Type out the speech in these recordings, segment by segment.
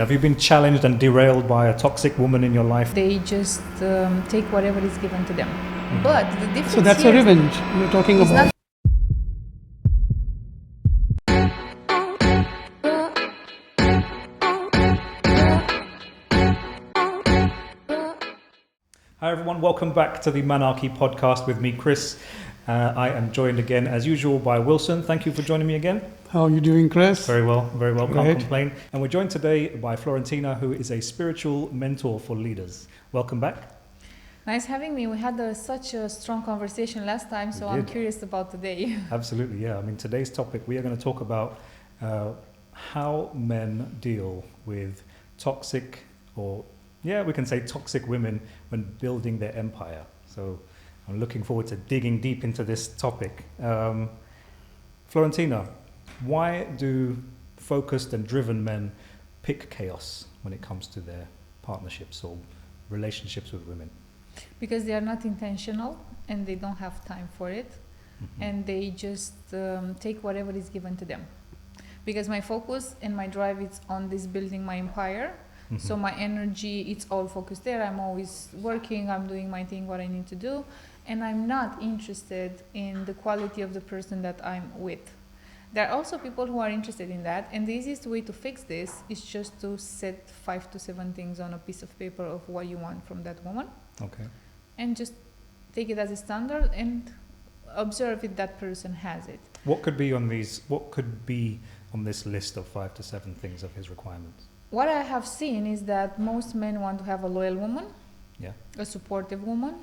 Have you been challenged and derailed by a toxic woman in your life? They just take whatever is given to them. But the difference So that's a revenge you're talking is about. Hi everyone, welcome back to the Manarchy Podcast with me, Chris. I am joined again, as usual, by Wilson. Thank you for joining me again. How are you doing, Chris? Very well, can't Great. complain. And we're joined today by Florentina, who is a spiritual mentor for leaders. Welcome back. Nice having me. We had such a strong conversation last time, so I'm curious about today. Absolutely, yeah. I mean, today's topic, we are going to talk about how men deal with toxic we can say toxic women when building their empire. So I'm looking forward to digging deep into this topic. Florentina, why do focused and driven men pick chaos when it comes to their partnerships or relationships with women? Because they are not intentional and they don't have time for it. Mm-hmm. And they just take whatever is given to them. Because my focus and my drive is on this building my empire. Mm-hmm. So my energy, it's all focused there. I'm always working, I'm doing my thing, what I need to do. And I'm not interested in the quality of the person that I'm with. There are also people who are interested in that. And the easiest way to fix this is just to set 5 to 7 things on a piece of paper of what you want from that woman. Okay. And just take it as a standard and observe if that person has it. What could be on this list of 5 to 7 things of his requirements? What I have seen is that most men want to have a loyal woman, a supportive woman.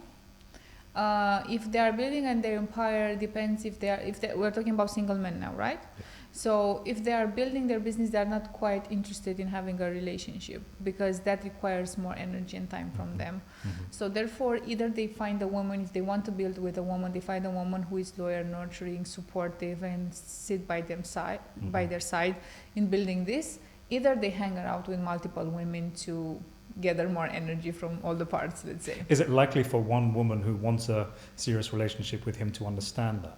If they are building and their empire, depends we're talking about single men now, right? Yeah. So if they are building their business, they are not quite interested in having a relationship because that requires more energy and time from them. Mm-hmm. So therefore, either they find a woman, if they want to build with a woman, they find a woman who is loyal, nurturing, supportive, and sit by their side in building this. Either they hang out with multiple women to gather more energy from all the parts, let's say. Is it likely for one woman who wants a serious relationship with him to understand that?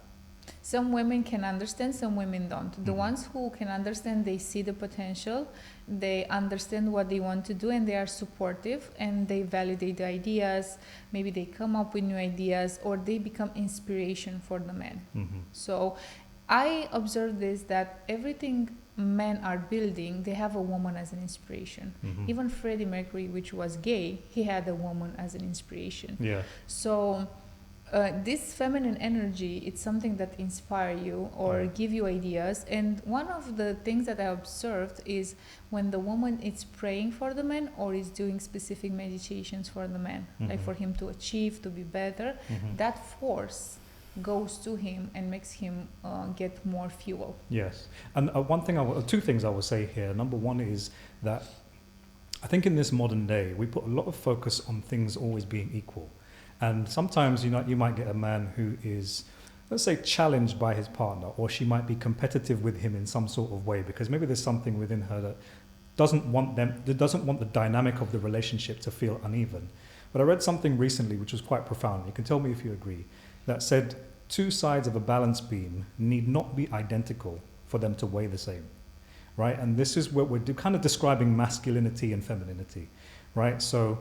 Some women can understand, some women don't. The ones who can understand, they see the potential, they understand what they want to do, and they are supportive, and they validate the ideas. Maybe they come up with new ideas, or they become inspiration for the men. Mm-hmm. So I observed this, that everything men are building, they have a woman as an inspiration. Mm-hmm. Even Freddie Mercury, which was gay, he had a woman as an inspiration. Yeah. So this feminine energy, it's something that inspire you or give you ideas. And one of the things that I observed is when the woman is praying for the man or is doing specific meditations for the man, like for him to achieve, to be better, that force goes to him and makes him get more fuel. Yes. And two things I will say here. Number one is that I think in this modern day, we put a lot of focus on things always being equal. And sometimes, you might get a man who is, let's say, challenged by his partner, or she might be competitive with him in some sort of way, because maybe there's something within her that doesn't want the dynamic of the relationship to feel uneven. But I read something recently which was quite profound. You can tell me if you agree. That said, 2 sides of a balance beam need not be identical for them to weigh the same, right? And this is what we're kind of describing masculinity and femininity, right? So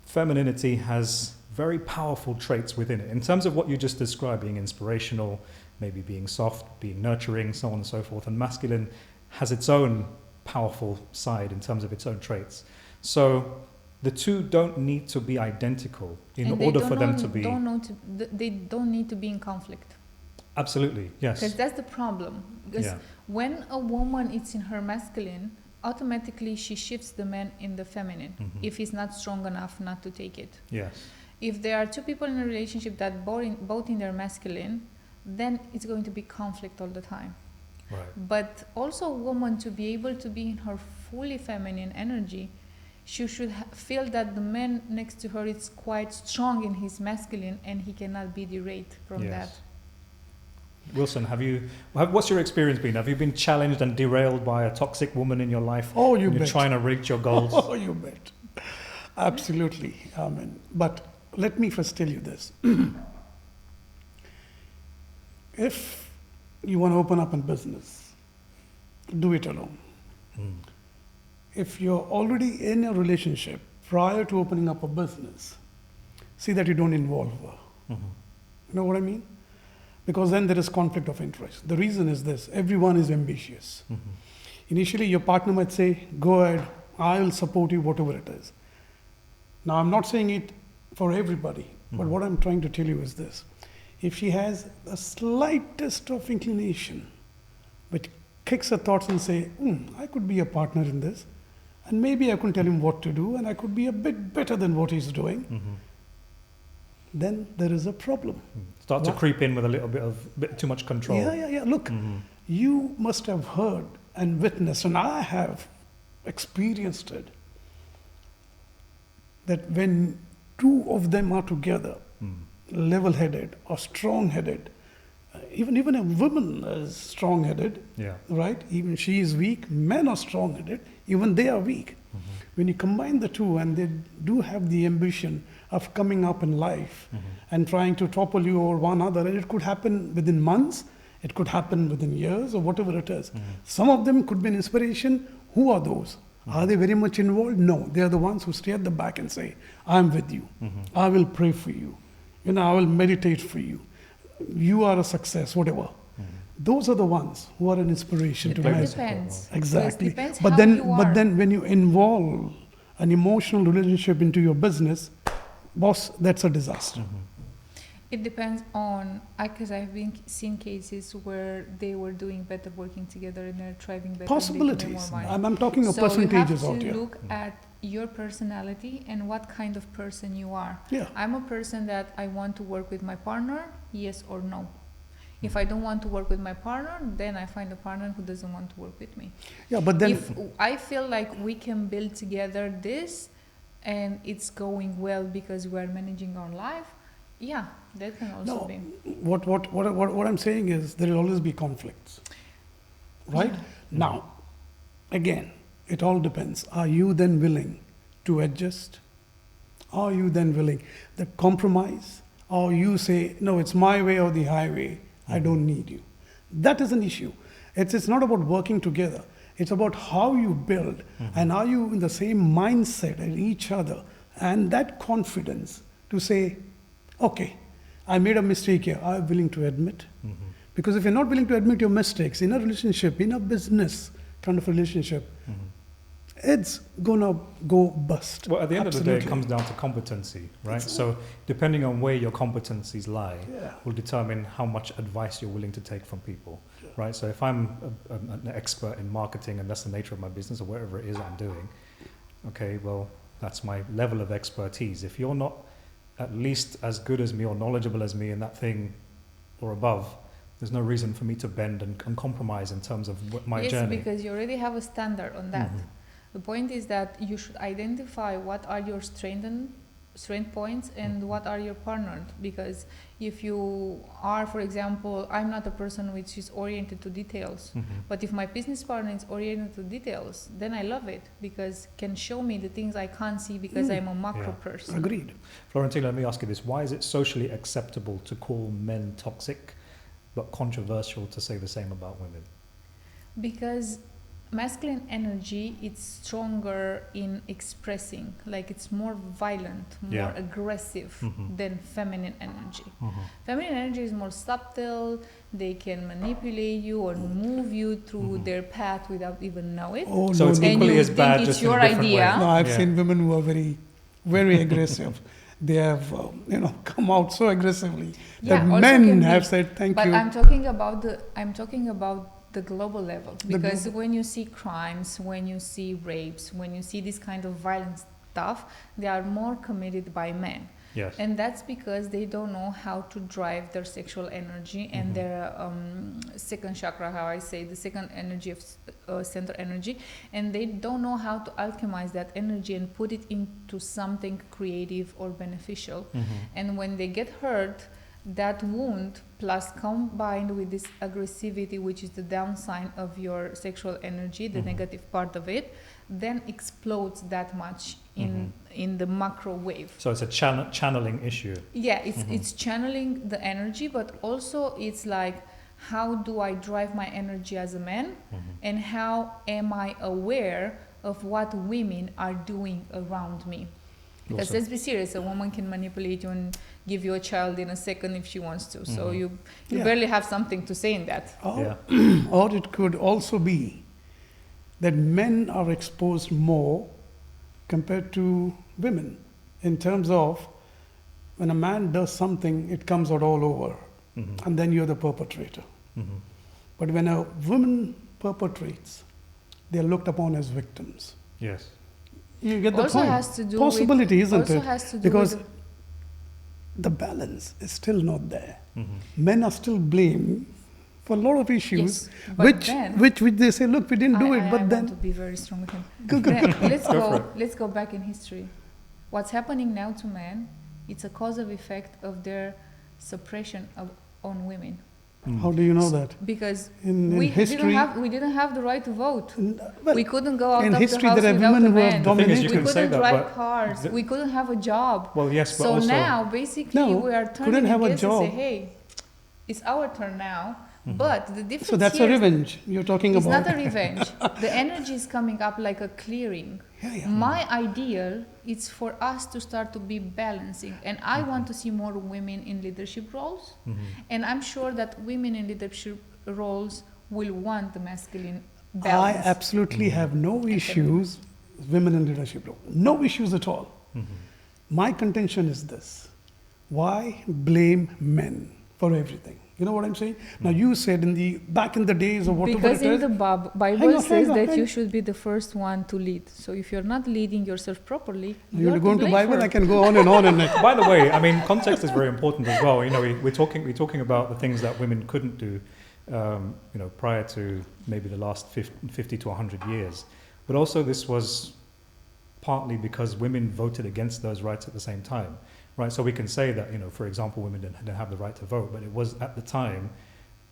femininity has very powerful traits within it. In terms of what you just described, being inspirational, maybe being soft, being nurturing, so on and so forth. And masculine has its own powerful side in terms of its own traits. So the two don't need to be identical in order for them to be... They don't need to be in conflict. Absolutely, yes. Because that's the problem. Because when a woman is in her masculine, automatically she shifts the man in the feminine, if he's not strong enough not to take it. Yes. If there are 2 people in a relationship that both in their masculine, then it's going to be conflict all the time. Right. But also a woman, to be able to be in her fully feminine energy, she should feel that the man next to her is quite strong in his masculine and he cannot be derailed from that. Wilson, what's your experience been? Have you been challenged and derailed by a toxic woman in your life? Oh, you bet. You're trying to reach your goals? Oh, you bet. Absolutely. But let me first tell you this. If you want to open up a business, do it alone. if you're already in a relationship prior to opening up a business, see that you don't involve her. Mm-hmm. You know what I mean? Because then there is conflict of interest. The reason is this: everyone is ambitious. Mm-hmm. Initially, your partner might say, "Go ahead, I'll support you, whatever it is." Now, I'm not saying it for everybody, but Mhm. what I'm trying to tell you is this: if she has the slightest of inclination, which kicks her thoughts and say, I could be a partner in this, and maybe I can tell him what to do, and I could be a bit better than what he's doing, Mm-hmm. then there is a problem. Start to What? creep in with a little bit too much control. Yeah. Look, Mm-hmm. you must have heard and witnessed, and I have experienced it, that when two of them are together, level-headed or strong-headed, even a woman is strong-headed, Yeah. right? Even she is weak. Men are strong-headed. Even they are weak. Mm-hmm. When you combine the two, and they do have the ambition of coming up in life Mm-hmm. and trying to topple you over one another, and it could happen within months, it could happen within years, or whatever it is. Mm-hmm. Some of them could be an inspiration. Who are those? Are they very much involved? No. They are the ones who stay at the back and say, I'm with you. Mm-hmm. I will pray for you. I will meditate for you. You are a success, whatever. Mm-hmm. Those are the ones who are an inspiration to It my depends. Exactly. It depends But how then, you but are. then, when you involve an emotional relationship into your business, boss, that's a disaster. Mm-hmm. It depends on, because I've seen cases where they were doing better working together and they're thriving better. and they make Possibilities. more money. I'm talking of So percentages you out have to here. look at your personality and what kind of person you are. Yeah. I'm a person that I want to work with my partner, yes or no. If I don't want to work with my partner, then I find a partner who doesn't want to work with me. Yeah, but then If I feel like we can build together this and it's going well because we're managing our life, yeah, that can also No, be. what I'm saying is there will always be conflicts, right? Yeah. Now, again, it all depends. Are you then willing to adjust? Are you then willing to compromise? Or you say, no, it's my way or the highway. I don't need you. That is an issue. It's not about working together. It's about how you build, and are you in the same mindset as each other, and that confidence to say, okay, I made a mistake here. I'm willing to admit. Mm-hmm. Because if you're not willing to admit your mistakes in a relationship, in a business kind of relationship, it's gonna go bust. Well, at the end of the day, it Absolutely. comes down to competency, right? So depending on where your competencies lie, Yeah. will determine how much advice you're willing to take from people, right? So if I'm an expert in marketing and that's the nature of my business or whatever it is I'm doing, okay, well, that's my level of expertise. If you're not at least as good as me or knowledgeable as me in that thing or above, there's no reason for me to bend and compromise in terms of my Yes, journey. because you already have a standard on that. Mhm. The point is that you should identify what are your strength points and what are your partners. Because if you are, for example, I'm not a person which is oriented to details, Mhm. but if my business partner is oriented to details, then I love it because can show me the things I can't see because I'm a macro Yeah. person. Agreed. Florentine, let me ask you this. Why is it socially acceptable to call men toxic, but controversial to say the same about women? Because masculine energy it's stronger in expressing, like it's more violent, more Yeah. aggressive Mhm. than feminine energy. Mhm. Feminine energy is more subtle, they can manipulate you or move you through Mhm. their path without even know it. Oh, So no, it's no, And equally you as think bad, it's just in a your different idea. way. No, I've Yeah. seen women who are very, very aggressive. They have, come out so aggressively Yeah, that also men can be. have said, "Thank But you." I'm talking about the global level, The because global- when you see crimes, when you see rapes, when you see this kind of violent stuff, they are more committed by men. Yes. And that's because they don't know how to drive their sexual energy and Mhm. their second chakra, how I say, the second energy of center energy, and they don't know how to alchemize that energy and put it into something creative or beneficial. Mhm. And when they get hurt, that wound plus combined with this aggressivity, which is the downside of your sexual energy, the Mhm. negative part of it, then explodes that much in the macro wave. So it's a channeling issue. Yeah, Mhm. it's channeling the energy, but also it's like, how do I drive my energy as a man, Mhm. and how am I aware of what women are doing around me. Because Awesome. let's be serious, a woman can manipulate you and give you a child in a second if she wants to. So you Yeah. barely have something to say in that. Or it could also be that men are exposed more compared to women in terms of when a man does something, it comes out all over, and then you're the perpetrator. But when a woman perpetrates, they are looked upon as victims. Yes. You get the Also point. has to do Possibility, with, isn't also it? has to do Because with the balance is still not there. Men are still blamed for a lot of issues, Yes, but which, then- which they say, look, we didn't do it, I but want then to be very strong with him. Go, go, Then go. let's go back in history. What's happening now to men, it's a cause of effect of their suppression on women. How do you know that? Because In we history, didn't have the right to vote. well, We couldn't go out in of history the house there are without women a who have man. The thing is, you We can say couldn't that, drive but cars. the- We couldn't have a job. Well, yes, but So also now, basically, No, we are couldn't turning have a against and say, job. hey, it's our turn now. But the difference so that's here a is revenge you're talking it's about. not a revenge. The energy is coming up like a clearing. Yeah. My ideal is for us to start to be balancing, and I want to see more women in leadership roles, and I'm sure that women in leadership roles will want the masculine I balance. absolutely have no issues with women in leadership role. No issues at all. My contention is this. Why blame men for everything? You know what I'm saying? Now you said back in the days of whatever Because it in is. the Bible Hang on, says hang on, that hang you on. should be the first one to lead. So if you're not leading yourself properly, You're you're going to blame Bible, for I it. can go on and on and By the way, I mean, context is very important as well. You know, we're talking about the things that women couldn't do, you know, prior to maybe the last 50 to 100 years. But also this was partly because women voted against those rights at the same time, right? So we can say that, you know, for example, women didn't have the right to vote, but it was at the time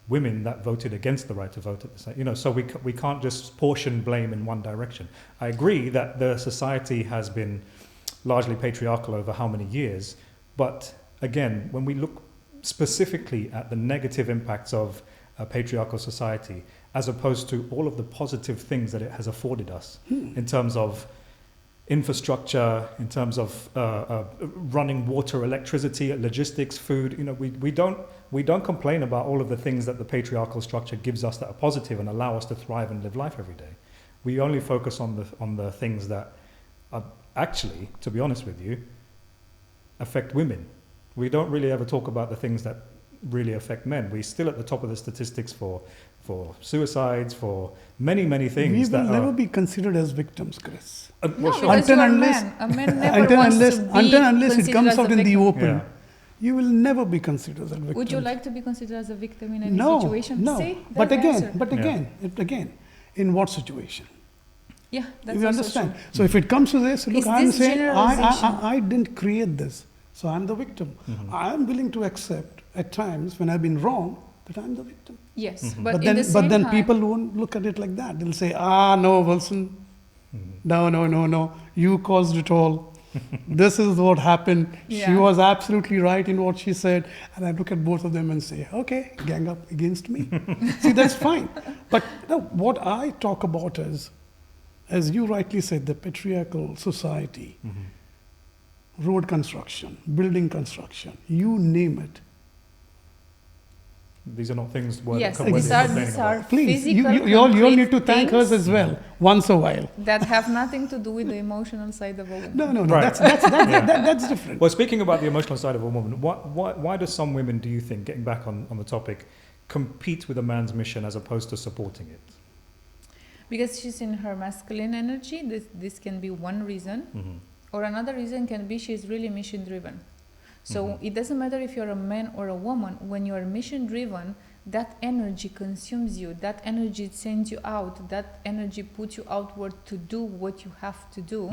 women that voted against the right to vote at the same, you know, so we can't just portion blame in one direction. I agree that the society has been largely patriarchal over how many years, but again, when we look specifically at the negative impacts of a patriarchal society, as opposed to all of the positive things that it has afforded us in terms of infrastructure, in terms of running water, electricity, logistics, food. You know, we don't complain about all of the things that the patriarchal structure gives us that are positive and allow us to thrive and live life every day. We only focus on the things that are actually, to be honest with you, affect women. We don't really ever talk about the things that really affect men. We're still at the top of the statistics for suicides, for many things. we will that never are, be considered as victims, Chris. No, well, sure. because Until you're a unless- man. A man never wants to be unless it considered comes as a out in the victim. open, Yeah. you will never be considered as a victim. Would you like to be considered as a victim in any No, situation? no. See, But that's the again, answer. again, in what situation? Yeah, that's You also understand? true. So if it comes to this, look, Is I'm this saying generalization- I didn't create this, so I'm the victim. I'm willing to accept at times when I've been wrong that I'm the victim. Yes, but, in then the same time, people won't look at it like that. They'll say, no, Wilson, no, you caused it all. This is what happened. She Yeah. was absolutely right in what she said. And I look at both of them and say, okay, gang up against me. See, that's fine. But no, what I talk about is, as you rightly said, the patriarchal society, road construction, building construction, you name it. These are not things worth yes, worth these are complaining about. Please, physical, you all concrete need to thank us things as well, once a while. that have nothing to do with the emotional side of a woman. No, Right. that's different. Well, speaking about the emotional side of a woman, why do some women, do you think, getting back on the topic, compete with a man's mission as opposed to supporting it? Because she's in her masculine energy, this can be one reason. Or another reason can be she's really mission driven. So it doesn't matter if you're a man or a woman, when you're mission driven, that energy consumes you, that energy sends you out, that energy puts you outward to do what you have to do.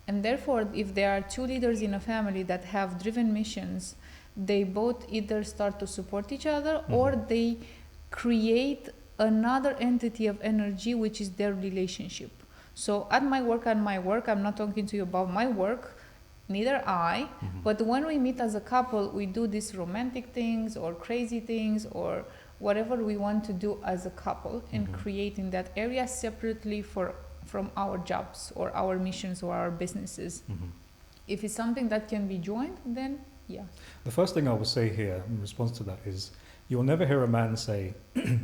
And therefore, if there are two leaders in a family that have driven missions, they both either start to support each other or they create another entity of energy, which is their relationship. So at my work, I'm not talking to you about my work, neither I, but when we meet as a couple, we do these romantic things or crazy things or whatever we want to do as a couple and creating that area separately for from our jobs or our missions or our businesses. Mhm. If it's something that can be joined, then yeah. The first thing I will say here in response to that is, you'll never hear a man say,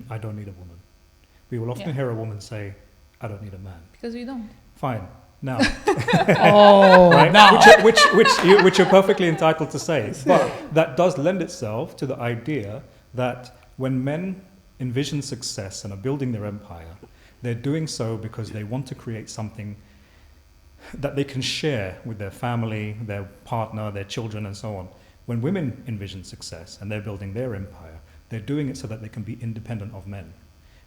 I don't need a woman. We will often Yeah. hear a woman say, I don't need a man. Because we don't. Fine. Now, Oh, right? now. Which you're perfectly entitled to say. But that does lend itself to the idea that when men envision success and are building their empire, they're doing so because they want to create something that they can share with their family, their partner, their children, and so on. When women envision success and they're building their empire, they're doing it so that they can be independent of men.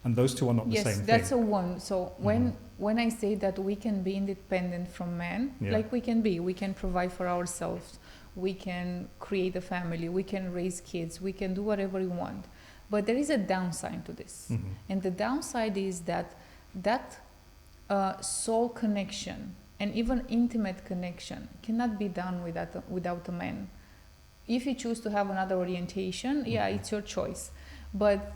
And those two are not the Yes, same that's thing. a one. So when I say that we can be independent from men, Yeah. like we can provide for ourselves, we can create a family, we can raise kids, we can do whatever we want. But there is a downside to this. Mhm. And the downside is that soul connection and even intimate connection cannot be done without a man. If you choose to have another orientation, yeah, it's your choice. But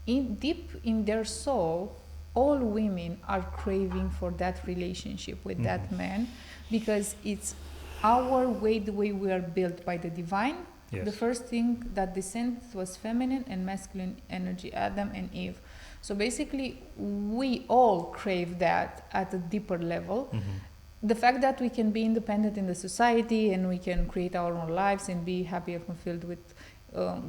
deep in their soul, all women are craving for that relationship with that man, because it's our way, the way we are built by the divine. Yes. The first thing that descended was feminine and masculine energy, Adam and Eve. So basically, we all crave that at a deeper level. Mhm. The fact that we can be independent in the society and we can create our own lives and be happy and fulfilled with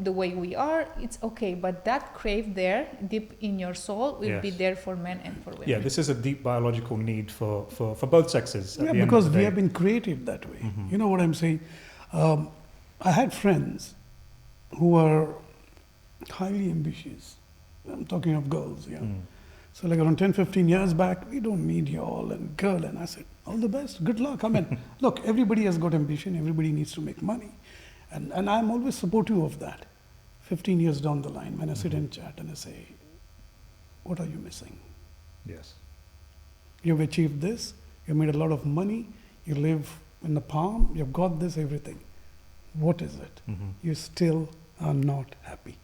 the way we are, it's okay. But that crave there, deep in your soul, will be Yes. there for men and for women. Yeah, this is a deep biological need for both sexes. At Yeah, the end because of the we day. have been created that way. Mhm. You know what I'm saying? I had friends who were highly ambitious. I'm talking of girls, yeah. Mm. So like around 10, 15 years back, we don't need you all and girl. And I said, all the best, good luck. I mean, look, everybody has got ambition. Everybody needs to make money. And I'm always supportive of that. 15 years down the line, when I sit and chat and I say, what are you missing? Yes. You've achieved this. You made a lot of money. You live in the palm. You've got this, everything. What is it? Mhm. You still are not happy.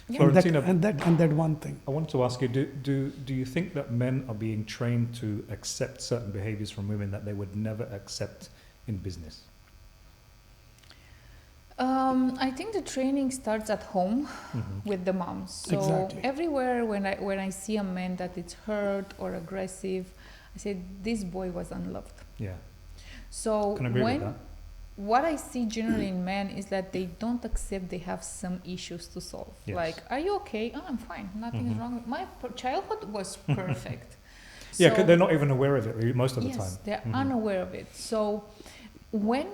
Yeah. And Florentina, and that one thing. I want to ask you, do you think that men are being trained to accept certain behaviors from women that they would never accept in business? I think the training starts at home Mhm. with the moms. So Exactly. everywhere when I see a man that is hurt or aggressive, I say this boy was unloved. Yeah, So can agree with that. what I see generally in men is that they don't accept they have some issues to solve. Yes. Like, are you okay? Oh, I'm fine. Nothing is Mhm. wrong. My childhood was perfect. Yeah, So- 'cause they're not even aware of it most of the yes, time. they're Mhm. unaware of it. So when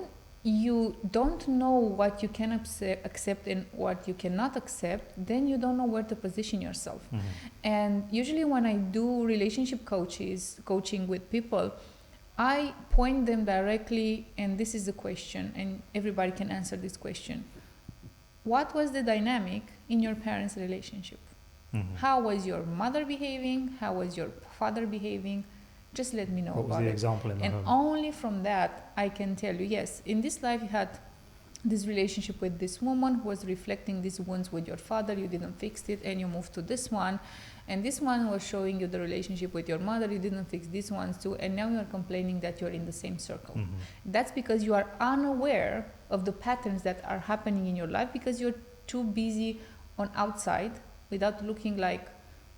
you don't know what you can accept and what you cannot accept, then you don't know where to position yourself. Mhm. And usually when I do relationship coaching with people, I point them directly, and this is the question, and everybody can answer this question. What was the dynamic in your parents' relationship? Mhm. How was your mother behaving? How was your father behaving? Just let me know What was about the it. example in the And home? only from that I can tell you, yes, in this life you had this relationship with this woman who was reflecting these wounds with your father, you didn't fix it, and you moved to this one, and this one was showing you the relationship with your mother, you didn't fix these ones too, and now you're complaining that you're in the same circle. Mhm. That's because you are unaware of the patterns that are happening in your life, because you're too busy on outside without looking like,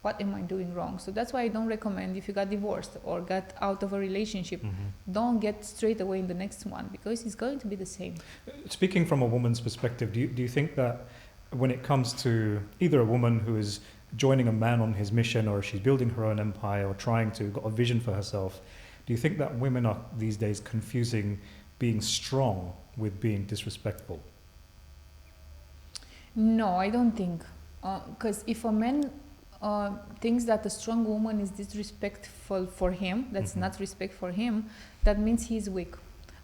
what am I doing wrong? So that's why I don't recommend, if you got divorced or got out of a relationship, Mhm. don't get straight away in the next one, because it's going to be the same. Speaking from a woman's perspective, do you think that when it comes to either a woman who is joining a man on his mission, or she's building her own empire, or trying to got a vision for herself, do you think that women are these days confusing being strong with being disrespectful? No, I don't think. Because if a man thinks that a strong woman is disrespectful for him, that's Mhm. not respect for him, that means he's weak.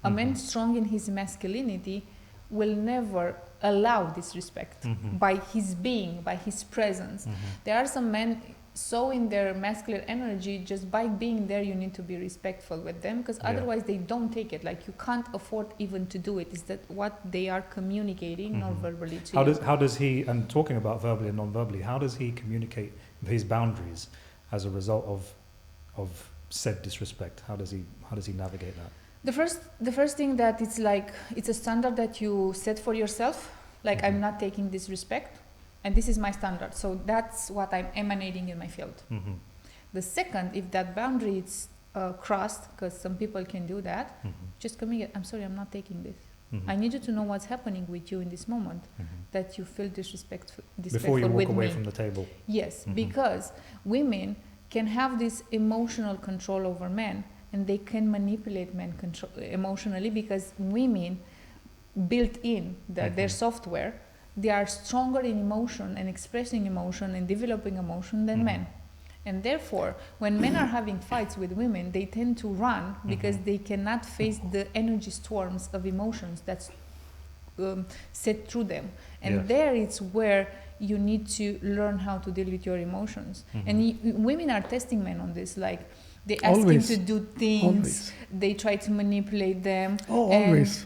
A man Mhm. strong in his masculinity will never allow disrespect Mhm. by his being, by his presence. Mhm. There are some men so in their masculine energy, just by being there, you need to be respectful with them, because Yeah. otherwise they don't take it. Like, you can't afford even to do it. Is that what they are communicating Mhm. non-verbally to How you? how does he, and talking about verbally and non-verbally, how does he communicate his boundaries as a result of of said disrespect? How does he navigate that? The first thing that it's like, it's a standard that you set for yourself. Like, I'm not taking disrespect, and this is my standard. So that's what I'm emanating in my field. Mm-hmm. The second, if that boundary is crossed, because some people can do that, just communicate, I'm sorry, I'm not taking this. Mm-hmm. I need you to know what's happening with you in this moment, that you feel disrespectful Before you walk away me. from the table. Yes, because women can have this emotional control over men, and they can manipulate men emotionally, because women built in their software, they are stronger in emotion and expressing emotion and developing emotion than men. And therefore, when men are having fights with women, they tend to run because they cannot face the energy storms of emotions that's set through them. And there it's where you need to learn how to deal with your emotions. And women are testing men on this. Like, they ask him to do things, they try to manipulate them. Oh, always.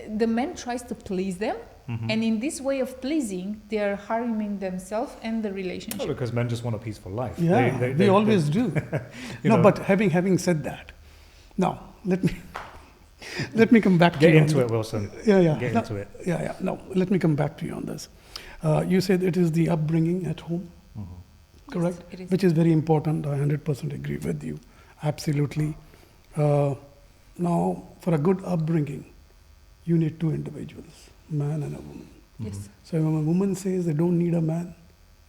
The man tries to please them. And in this way of pleasing, they are harming themselves and the relationship. Oh, because men just want a peaceful life. Yeah, they always do. No, but having said that, now let me come back to you. Get into it, Wilson. Yeah. Get into it. Yeah. No, let me come back to you on this. You said it is the upbringing at home, correct? Yes, it is. Which is very important. I 100% agree with you. Absolutely. Now, for a good upbringing, you need two individuals, man and a woman. Yes. So when a woman says they don't need a man,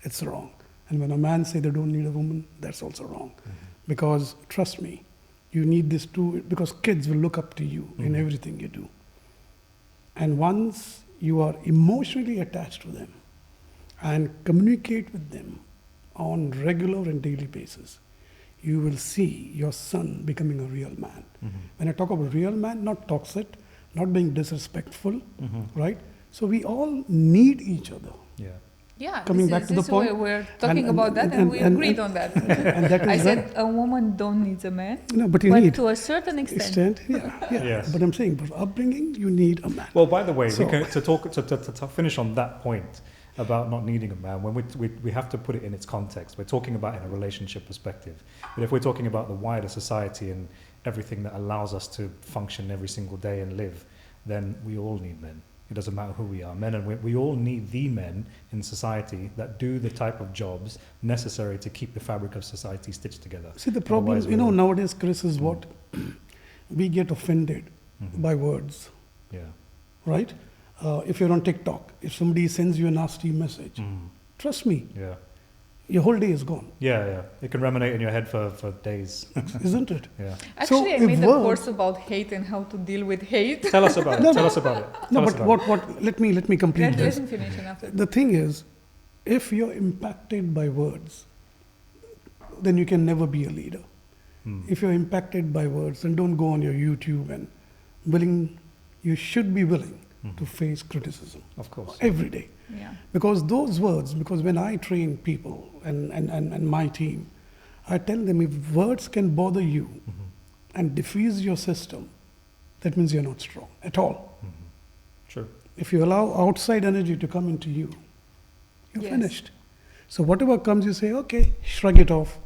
it's wrong. And when a man says they don't need a woman, that's also wrong. Because trust me, you need these two, because kids will look up to you in everything you do. And once you are emotionally attached to them and communicate with them on regular and daily basis, you will see your son becoming a real man. When I talk about real man, not toxic, not being disrespectful, right? So we all need each other. Yeah, Coming back to the point, we're talking about that, and we agreed on that. And that is I said a woman don't need a man, no, but you but need to a certain extent. yeah. Yes. But I'm saying, for upbringing, you need a man. Well, by the way, So- to finish on that point about not needing a man, when we have to put it in its context. We're talking about in a relationship perspective. But if we're talking about the wider society and everything that allows us to function every single day and live, then we all need men. It doesn't matter who we are, men and women. We all need the men in society that do the type of jobs necessary to keep the fabric of society stitched together. See, the problem, Otherwise, we're all- nowadays, Chris, is what? We get offended by words, Yeah. right? If you're on TikTok, if somebody sends you a nasty message, trust me, Yeah. your whole day is gone, Yeah. It can ruminate in your head for days. isn't it? Yeah. Actually, I if made a words- course about hate and how to deal with hate. Tell us about it. Tell us about it. No, Tell us but about what? Let me complete this. Graduation finish and after. The thing is, if you're impacted by words, then you can never be a leader. If you're impacted by words, then don't go on your YouTube and you should be willing to face criticism it. Of course. every day. Yeah. Because those words, because when I train people and my team, I tell them if words can bother you and diffuse your system, that means you're not strong at all. True. If you allow outside energy to come into you, you're Yes. finished. So whatever comes, you say, okay, shrug it off.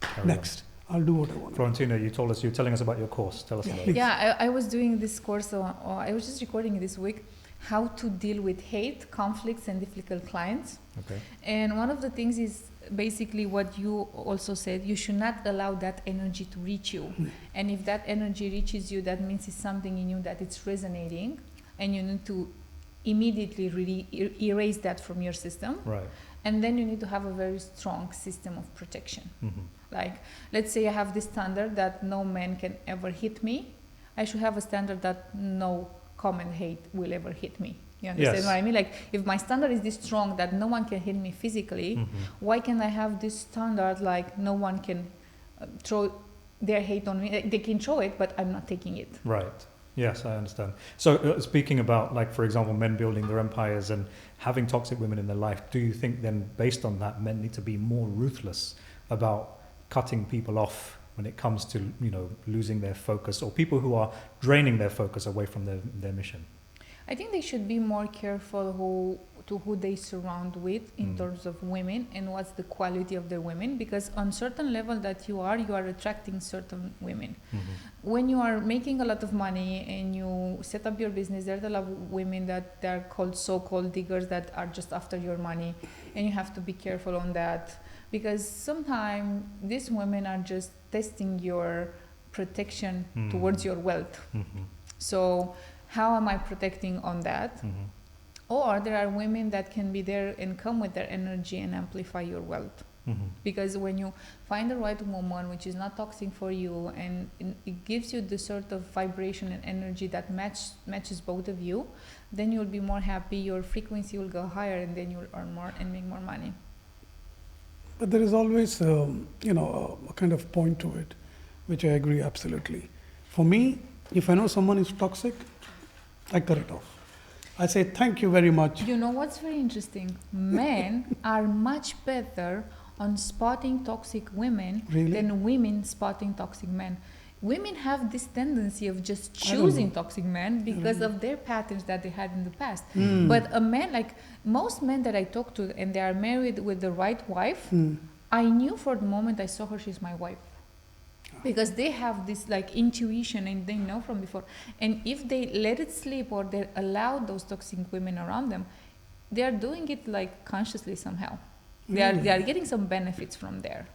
Carry Next, I'll do what I want. Florentina, you're telling us about your course. Tell us Yeah, about please. it. Yeah, I was doing this course, I was just recording it this week, how to deal with hate, conflicts, and difficult clients. Okay. And one of the things is basically what you also said, you should not allow that energy to reach you. And if that energy reaches you, that means it's something in you that it's resonating, and you need to immediately really erase that from your system. Right. And then you need to have a very strong system of protection. Like, let's say I have this standard that no man can ever hit me. I should have a standard that no common hate will ever hit me. You understand Yes. what I mean? Like, if my standard is this strong that no one can hit me physically, why can I have this standard like no one can throw their hate on me? They can throw it, but I'm not taking it. Right. Yes, I understand. So speaking about, like, for example, men building their empires and having toxic women in their life, do you think then, based on that, men need to be more ruthless about cutting people off when it comes to, losing their focus, or people who are draining their focus away from their mission? I think they should be more careful who to who they surround with in terms of women and what's the quality of their women, because on certain level that you are attracting certain women. When you are making a lot of money and you set up your business, there's a lot of women that they're called so-called diggers that are just after your money, and you have to be careful on that, because sometimes these women are just testing your protection towards your wealth. So how am I protecting on that? Or there are women that can be there and come with their energy and amplify your wealth. Because when you find the right woman which is not toxic for you, and it gives you the sort of vibration and energy that matches both of you, then you'll be more happy, your frequency will go higher, and then you'll earn more and make more money. But there is always, a kind of point to it, which I agree absolutely. For me, if I know someone is toxic, I cut it off. I say, thank you very much. You know what's very interesting? Men are much better on spotting toxic women than women spotting toxic men. Women have this tendency of just choosing toxic men because of their patterns that they had in the past. But a man, like most men that I talk to, and they are married with the right wife, I knew for the moment I saw her, she's my wife. Because they have this like intuition, and they know from before. And if they let it slip, or they allow those toxic women around them, they are doing it like consciously somehow. They are getting some benefits from there.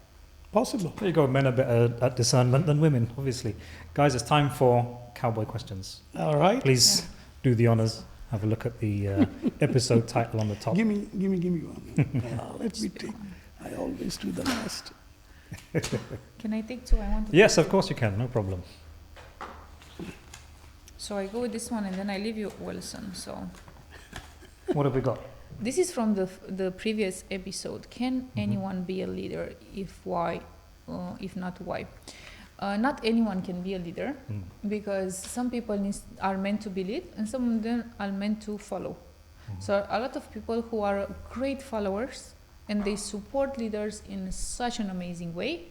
Possible. There you go. Men are better at discernment than women, obviously. Guys, it's time for cowboy questions. All right. Please do the honors. Have a look at the episode title on the top. Give me one. Let me take. I always do the last. Can I take two? I want to. Yes, of course you can. No problem. So I go with this one, and then I leave you Wilson. So. What have we got? This is from the previous episode. Can anyone be a leader? If why? If not, why? Not anyone can be a leader, because some people are meant to be lead, and some of them are meant to follow. So a lot of people who are great followers, and they support leaders in such an amazing way,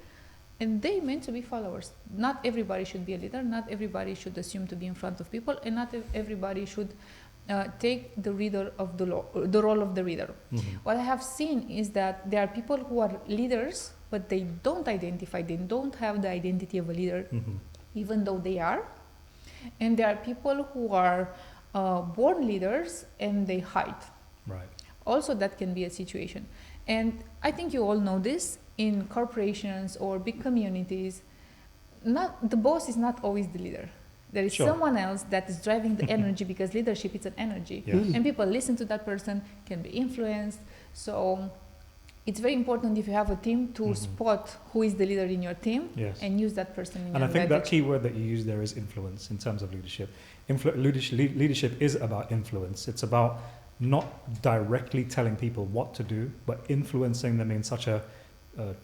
and they meant to be followers. Not everybody should be a leader. Not everybody should assume to be in front of people, and not everybody should take the role of the leader. What I have seen is that there are people who are leaders, but they don't identify, they don't have the identity of a leader, even though they are. And there are people who are born leaders and they hide. Right. Also, that can be a situation. And I think you all know this in corporations or big communities. The boss is not always the leader. There is someone else that is driving the energy, because leadership is an energy. And people listen to that person, can be influenced. So it's very important, if you have a team, to spot who is the leader in your team and use that person in your And I think that key word that you use there is influence in terms of leadership. Leadership is about influence. It's about not directly telling people what to do, but influencing them in such a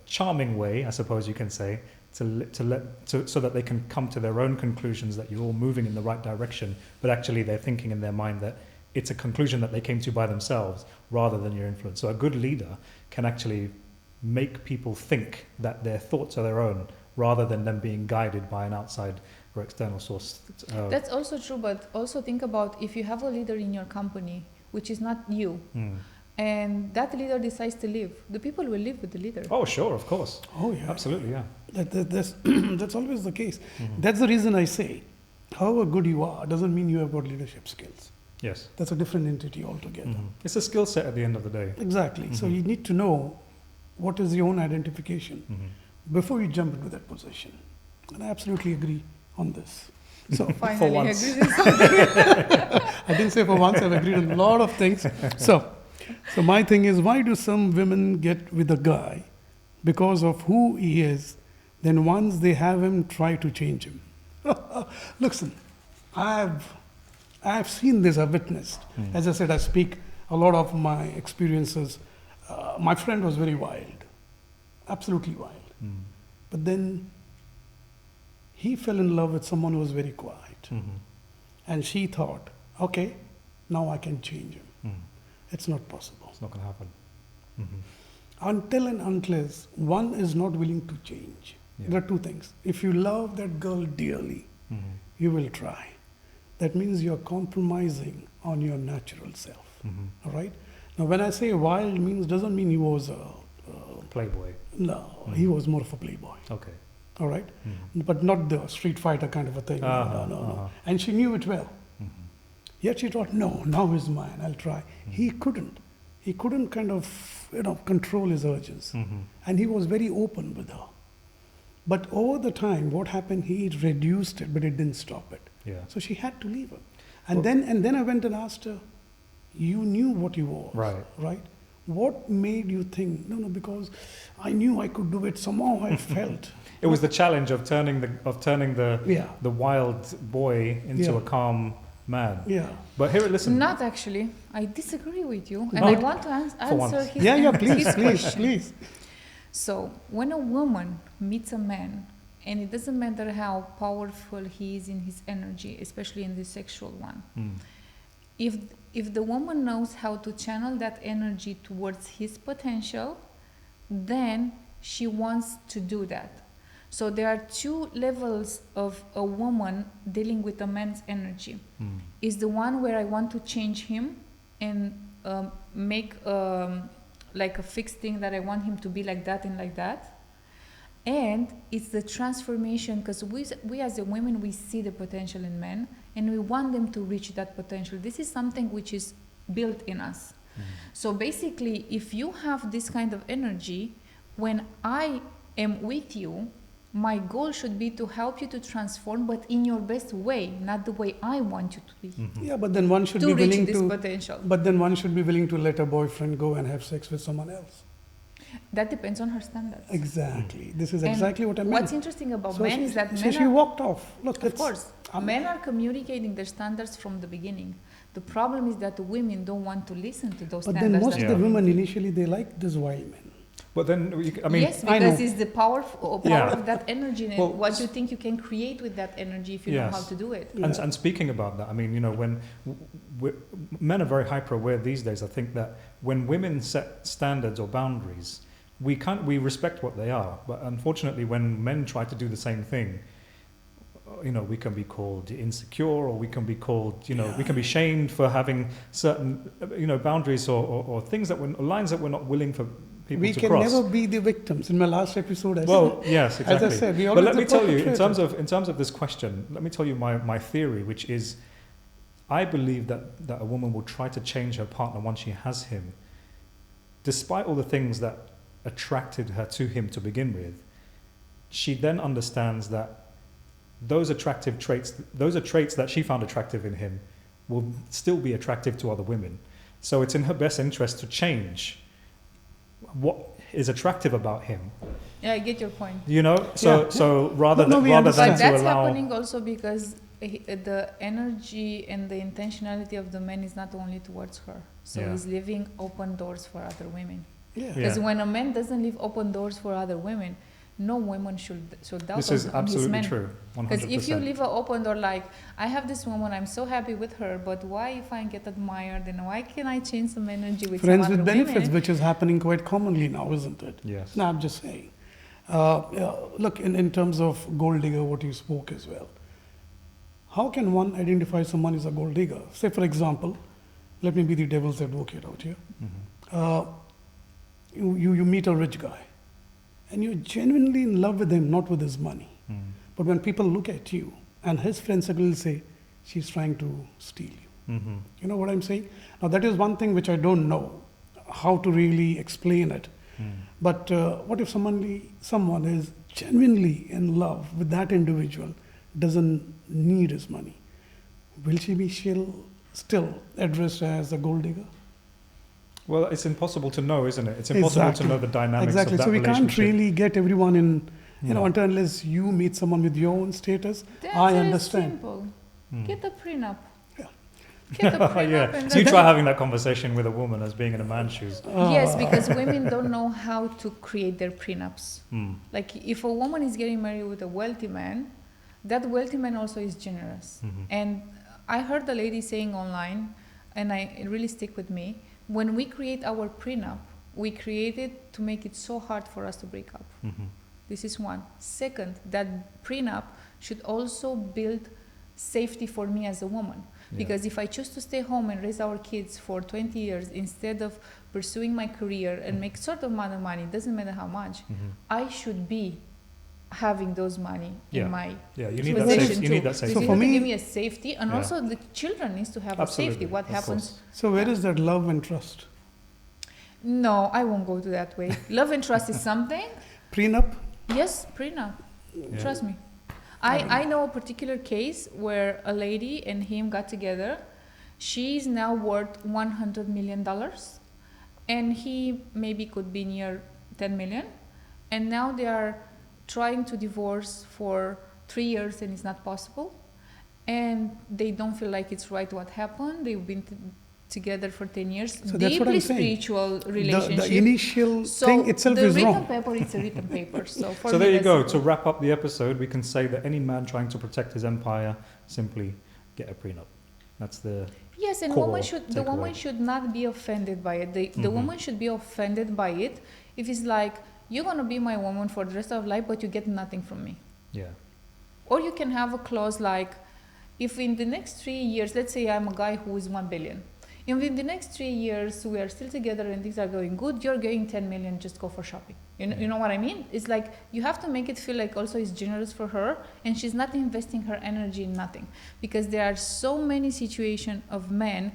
charming way, I suppose you can say, so that they can come to their own conclusions, that you're all moving in the right direction, but actually they're thinking in their mind that it's a conclusion that they came to by themselves rather than your influence. So a good leader can actually make people think that their thoughts are their own rather than them being guided by an outside or external source. That's also true, but also think about if you have a leader in your company, which is not you, and that leader decides to leave, the people will live with the leader. Oh, sure, of course. Oh, yeah. Absolutely, yeah. That's always the case. That's the reason I say, however good you are doesn't mean you have got leadership skills. Yes. That's a different entity altogether. It's a skill set at the end of the day. Exactly. So you need to know what is your own identification before you jump into that position. And I absolutely agree on this. So Finally, for once. agree with something. I didn't say for once, I've agreed on a lot of things. So my thing is, why do some women get with a guy because of who he is, then once they have him, try to change him? Listen, I've seen this, I've witnessed. As I said, I speak a lot of my experiences. My friend was very wild, absolutely wild. But then he fell in love with someone who was very quiet. And she thought, okay, now I can change him. It's not possible. It's not going to happen. Until and unless one is not willing to change. There are two things. If you love that girl dearly, you will try. That means you're compromising on your natural self. All right? Now, when I say wild, means doesn't mean he was Playboy. no, he was more of a playboy. Okay. All right, Mm-hmm. but not the street fighter kind of a thing. No. And she knew it well. Mm-hmm. Yet she thought, no, now is mine. I'll try. Mm-hmm. He couldn't. He couldn't kind of, control his urges, Mm-hmm. and he was very open with her. But over the time, what happened? He reduced it, but it didn't stop it. Yeah. So she had to leave him. And Well- then I went and asked her, you knew what he was, Right. right? What made you think, no, because I knew I could do it. Somehow I felt. It was the challenge of turning the Yeah, the wild boy into Yeah. a calm man. yeah. But here, listen. Not actually. I disagree with you, and No. I want to answer once. his, Yeah, please, his please, question. please. So, when a woman meets a man, and it doesn't matter how powerful he is in his energy, especially in the sexual one, Mm. if the woman knows how to channel that energy towards his potential, then she wants to do that. So there are two levels of a woman dealing with a man's energy. Mm. Is the one where I want to change him and make like a fixed thing that I want him to be like that and like that. And it's the transformation, because we as a women, we see the potential in men and we want them to reach that potential. This is something which is built in us. Mm. So basically, if you have this kind of energy, when I am with you, my goal should be to help you to transform, but in your best way, not the way I want you to be, Mhm. Yeah, but then one should to be reach willing this to. potential. But then one should be willing to let a boyfriend go and have sex with someone else. That depends on her standards. Exactly. This is And exactly what I meant. What's interesting about So men is that so men she are, walked off. Look, of course, men are communicating their standards from the beginning. The problem is that the women don't want to listen to those But standards. then most that of the are women communicated. initially they like this wild man. But then, I mean, yes, I because know. it's the power Yeah. of that energy and Well, what you think you can create with that energy if you know Yes. how to do it. And, Yeah. and speaking about that, I mean, when men are very hyper aware these days, I think that when women set standards or boundaries, we respect what they are. But unfortunately, when men try to do the same thing, we can be called insecure, or we can be called, we can be shamed for having certain, boundaries or things that lines that we're not willing for people We to can cross. never be the victims. In my last episode, I Well, said, yes, exactly. as I said, we But always let me the tell you, in perpetrator. terms of this question, let me tell you my theory, which is, I believe that a woman will try to change her partner once she has him, despite all the things that attracted her to him to begin with. She then understands that those are traits that she found attractive in him, will still be attractive to other women. So it's in her best interest to change what is attractive about him. Yeah, I get your point. So rather No, we than understand. But to that's allow happening also because the energy and the intentionality of the man is not only towards her. So Yeah. he's leaving open doors for other women. Yeah. Because Yeah. when a man doesn't leave open doors for other women, no woman should doubt This is on his absolutely man. true. 100%. Because if you leave an open door, like, I have this woman, I'm so happy with her, but why if I get admired, then why can I change some energy with Friends some with other benefits, women? which is happening quite commonly now, isn't it? Yes. No, I'm just saying. Look, in terms of gold digger, what you spoke as well. How can one identify someone is a gold digger? Say, for example, let me be the devil's advocate out here. Mhm. You meet a rich guy, and you're genuinely in love with him, not with his money. Mm. But when people look at you, and his friends will say, she's trying to steal you. Mhm. You know what I'm saying? Now, that is one thing which I don't know how to really explain it. Mm. But what if someone is genuinely in love with that individual, doesn't need his money? Will she be still addressed as a gold digger? Well, it's impossible to know, isn't it? It's impossible to know the dynamics Exactly. of that So we relationship. can't really get everyone in, No. unless you meet someone with your own status. That's I very understand. simple. Mm. Get a prenup. Yeah. Get a prenup Yeah. and So you then- try having that conversation with a woman as being in a man's shoes. Yes, because women don't know how to create their prenups. Mm. Like, if a woman is getting married with a wealthy man, that wealthy man also is generous. Mhm. And I heard a lady saying online, and it really stick with me, when we create our prenup, we create it to make it so hard for us to break up. Mhm. This is one. Second, that prenup should also build safety for me as a woman. Because if I choose to stay home and raise our kids for 20 years instead of pursuing my career and make sort of amount of money, doesn't matter how much, I should be having those money in my you need that safety. You need that safety. So for me, give me a safety, and also the children needs to have a safety. What happens? So where is that love and trust? No, I won't go to that way. Love and trust is something. Prenup? Yes, prenup. Trust me. I know a particular case where a lady and him got together. She's now worth $100 million, and he maybe could be near 10 million. And now they are trying to divorce for 3 years, and it's not possible. And they don't feel like it's right what happened. They've been together for 10 years. So that's what I'm saying. Spiritual relationship. The initial thing itself is wrong. The written paper, it's a written paper. So there you go. To wrap up the episode, we can say that any man trying to protect his empire simply get a prenup. That's the yes, and the woman should not be offended by it. The woman should be offended by it if it's like, you're going to be my woman for the rest of life, but you get nothing from me. Yeah. Or you can have a clause like, if in the next 3 years, let's say I'm a guy who is 1 billion. If in the next 3 years we are still together and things are going good, you're getting 10 million, just go for shopping. You know what I mean? It's like you have to make it feel like also it's generous for her, and she's not investing her energy in nothing. Because there are so many situations of men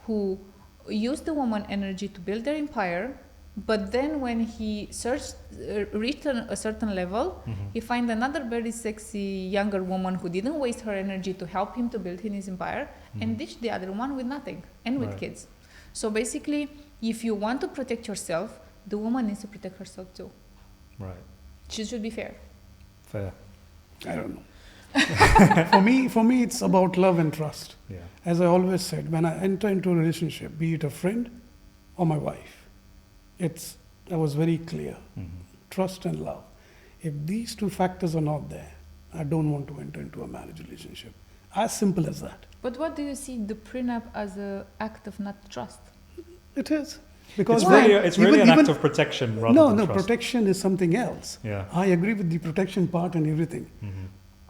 who use the woman energy to build their empire, but then when he reached a certain level, he find another very sexy younger woman who didn't waste her energy to help him to build his empire, and ditch the other one with nothing and with kids. So basically, if you want to protect yourself, the woman needs to protect herself too. Right. She should be fair. Fair. I don't know. For me, it's about love and trust. Yeah. As I always said, when I enter into a relationship, be it a friend or my wife, I was very clear. Trust and love. If these two factors are not there, I don't want to enter into a marriage relationship. As simple as that. But what do you see the prenup as an act of not trust? It is. Because it's really an act of protection rather than trust. Protection is something else. Yeah. I agree with the protection part and everything.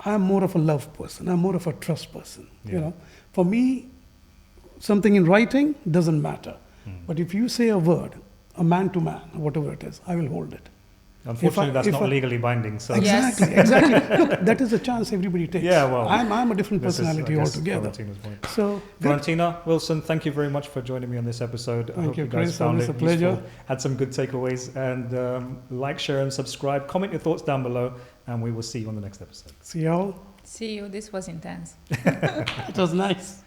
I'm more of a love person. I'm more of a trust person. You know, for me, something in writing doesn't matter. But if you say a word, a man to man, whatever it is, I will hold it. Unfortunately, that's not legally binding. So exactly. Look, that is a chance everybody takes. Yeah, well, I'm a different personality altogether. So, Valentina Wilson, thank you very much for joining me on this episode. Thank you, you guys Chris. found It was it a pleasure. useful, had some good takeaways, and like, share, and subscribe. Comment your thoughts down below, and we will see you on the next episode. See you all. See you. This was intense. It was nice.